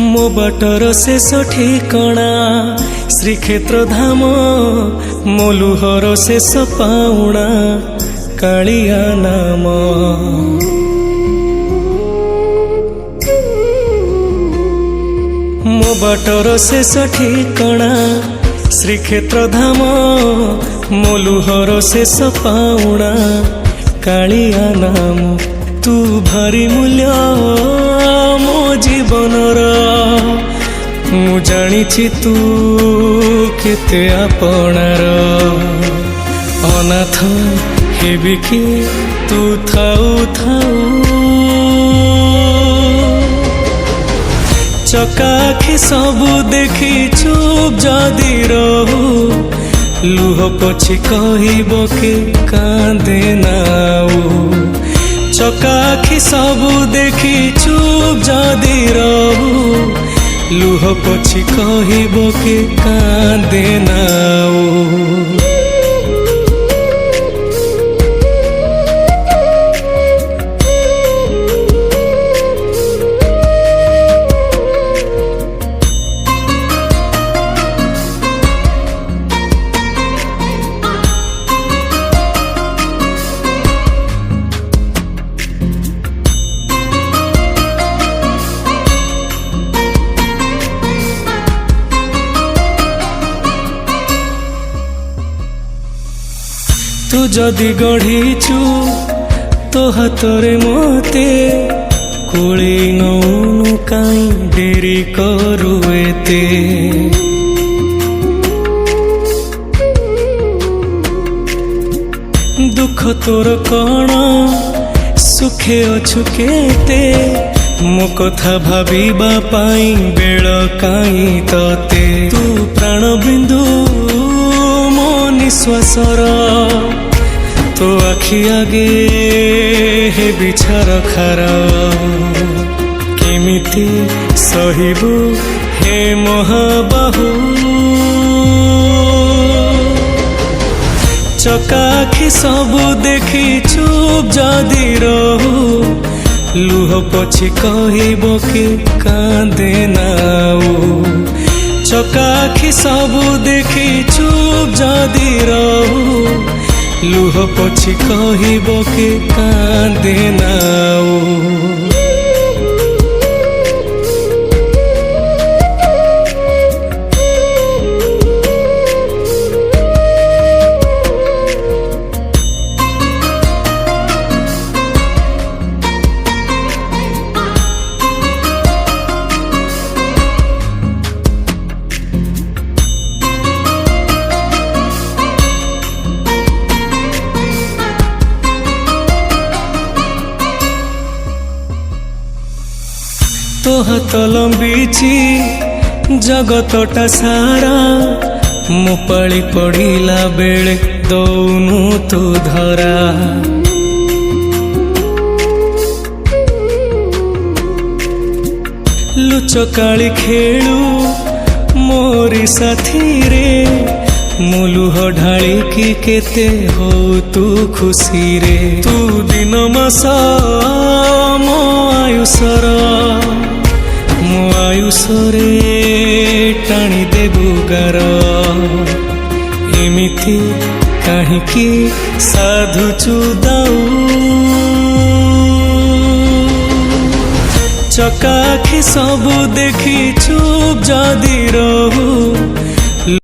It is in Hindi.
मो बाटर शेष ठिकणा श्रीक्षेत्र धाम मो लुहर शेष पाउणा कालिया नाम। मो बाटर शेष ठिकणा श्रीक्षेत्र धाम मो लुहर शेष पाउणा कालिया नाम। तू भारी मूल्य मो जीवनर मु जानिछि तू केते आपणार। अनाथ हेबि कि तू थाऊ थाऊ चकाखी सबु देखी चुप जदि रहू लुह पछी कहब के कांदे नाऊ। चकाखी सबु देखी चुप जदि रहू लुह पछी कहब के कांदे नाऊ। तू जदि गढ़ीचु तो हाथरे मते कोली नौनु काई डेरी करू एते। दुख तोर कण सुखे अछु केते मो कथा भाबिबा पाई बेल काई तते। तू प्राण बिंदु मो निश्वासर तो आखि आगे हे बिछार खार केमिति सहिबु हे महाबाहु। चकाखी सबु देखी चुप जदि रहू लुह पछी कहब के कांदे नाऊ। चकाखी सबु देखी चुप जदि रहू लुह पछी कहब के कांदे नाऊ। तो हाथ लंबीची जगतटा सारा मो पाଳି पड़िला बेले दौनु तू धरा। लुचकाली खेलू मोरी साथी रे मो लुह ढाली की केते हो तू खुशी रे। तू दिन मास मो आयुषर मो आयुषरे टाणी देबु गार। एमिति काहिकी साधुचु दाऊ। चकाखी सबु देखी चुप जदि रहू